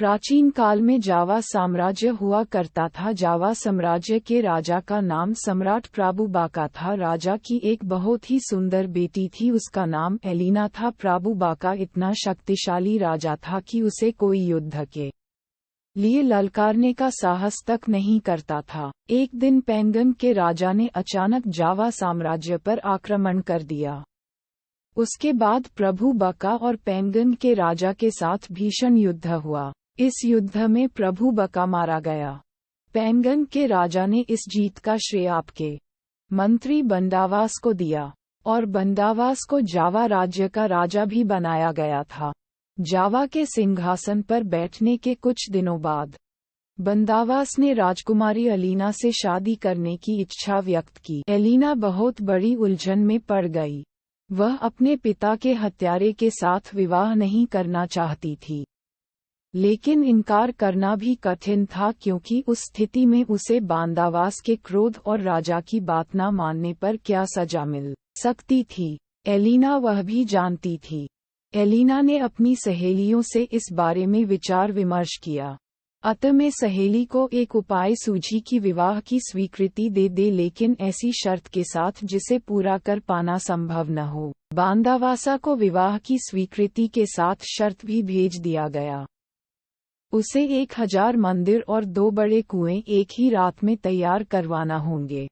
प्राचीन काल में जावा साम्राज्य हुआ करता था। जावा साम्राज्य के राजा का नाम सम्राट प्राभुबाका था। राजा की एक बहुत ही सुंदर बेटी थी, उसका नाम एलिना था। प्राभुबाका इतना शक्तिशाली राजा था कि उसे कोई युद्ध के लिए ललकारने का साहस तक नहीं करता था। एक दिन पेंगन के राजा ने अचानक जावा साम्राज्य पर आक्रमण कर दिया। उसके बाद प्रभुबाका और पेंगन के राजा के साथ भीषण युद्ध हुआ। इस युद्ध में प्रभुबाका मारा गया। पेंगन के राजा ने इस जीत का श्रेय आपके मंत्री बंदावास को दिया और बंदावास को जावा राज्य का राजा भी बनाया गया था। जावा के सिंहासन पर बैठने के कुछ दिनों बाद बंदावास ने राजकुमारी एलिना से शादी करने की इच्छा व्यक्त की। एलिना बहुत बड़ी उलझन में पड़ गई। वह अपने पिता के हत्यारे के साथ विवाह नहीं करना चाहती थी, लेकिन इनकार करना भी कठिन था क्योंकि उस स्थिति में उसे बंदावास के क्रोध और राजा की बात न मानने पर क्या सजा मिल सकती थी, एलिना वह भी जानती थी। एलिना ने अपनी सहेलियों से इस बारे में विचार विमर्श किया। अंत में सहेली को एक उपाय सूझी कि विवाह की स्वीकृति दे दे, लेकिन ऐसी शर्त के साथ जिसे पूरा कर पाना संभव न हो। बंदावासा को विवाह की स्वीकृति के साथ शर्त भी भेज दिया गया। उसे 1000 मंदिर और 2 बड़े कुएं एक ही रात में तैयार करवाना होंगे।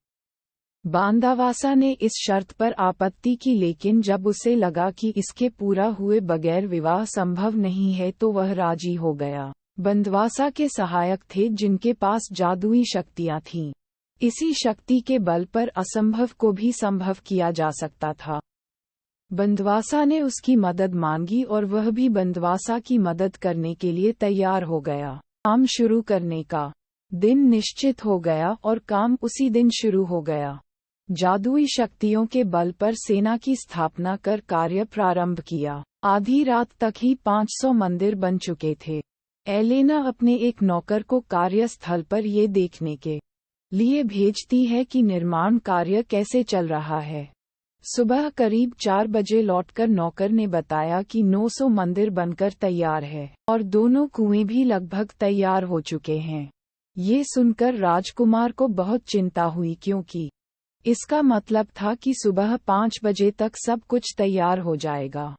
बंदावासा ने इस शर्त पर आपत्ति की, लेकिन जब उसे लगा कि इसके पूरा हुए बगैर विवाह संभव नहीं है तो वह राजी हो गया। बंदवासा के सहायक थे जिनके पास जादुई शक्तियां थीं। इसी शक्ति के बल पर असंभव को भी संभव किया जा सकता था। बंदवासा ने उसकी मदद मांगी और वह भी बंदवासा की मदद करने के लिए तैयार हो गया। काम शुरू करने का दिन निश्चित हो गया और काम उसी दिन शुरू हो गया। जादुई शक्तियों के बल पर सेना की स्थापना कर कार्य प्रारंभ किया। आधी रात तक ही 500 मंदिर बन चुके थे। एलेना अपने एक नौकर को कार्यस्थल पर ये देखने के लिए भेजती है कि निर्माण कार्य कैसे चल रहा है। सुबह करीब 4 बजे लौटकर नौकर ने बताया कि 900 मंदिर बनकर तैयार है और दोनों कुएं भी लगभग तैयार हो चुके हैं। ये सुनकर राजकुमार को बहुत चिंता हुई क्योंकि इसका मतलब था कि सुबह 5 बजे तक सब कुछ तैयार हो जाएगा।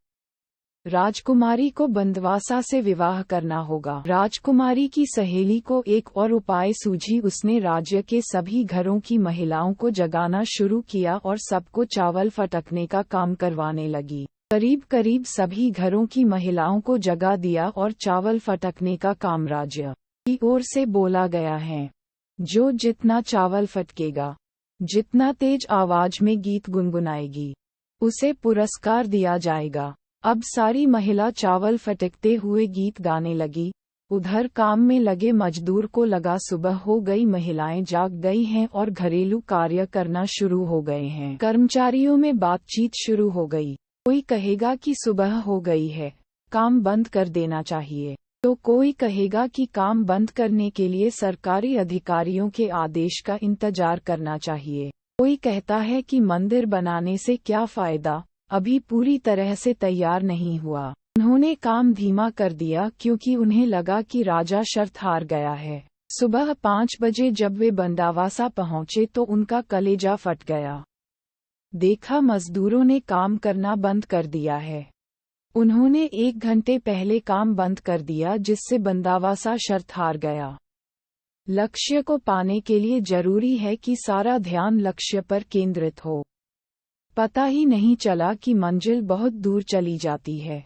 राजकुमारी को बंदवासा से विवाह करना होगा। राजकुमारी की सहेली को एक और उपाय सूझी। उसने राज्य के सभी घरों की महिलाओं को जगाना शुरू किया और सबको चावल फटकने का काम करवाने लगी। करीब करीब सभी घरों की महिलाओं को जगा दिया और चावल फटकने का काम राज्य की ओर से बोला गया है। जो जितना चावल फटकेगा, जितना तेज आवाज में गीत गुनगुनाएगी, उसे पुरस्कार दिया जाएगा। अब सारी महिला चावल फटकते हुए गीत गाने लगी। उधर काम में लगे मजदूर को लगा सुबह हो गई, महिलाएं जाग गई हैं और घरेलू कार्य करना शुरू हो गए हैं। कर्मचारियों में बातचीत शुरू हो गई। कोई कहेगा कि सुबह हो गई है, काम बंद कर देना चाहिए, तो कोई कहेगा कि काम बंद करने के लिए सरकारी अधिकारियों के आदेश का इंतजार करना चाहिए। कोई कहता है कि मंदिर बनाने से क्या फायदा, अभी पूरी तरह से तैयार नहीं हुआ। उन्होंने काम धीमा कर दिया क्योंकि उन्हें लगा कि राजा शर्त हार गया है। सुबह 5 बजे जब वे बंदावासा पहुंचे तो उनका कलेजा फट गया। देखा मजदूरों ने काम करना बंद कर दिया है। उन्होंने 1 घंटे पहले काम बंद कर दिया, जिससे बंदावासा शर्त हार गया। लक्ष्य को पाने के लिए जरूरी है कि सारा ध्यान लक्ष्य पर केंद्रित हो। पता ही नहीं चला कि मंजिल बहुत दूर चली जाती है।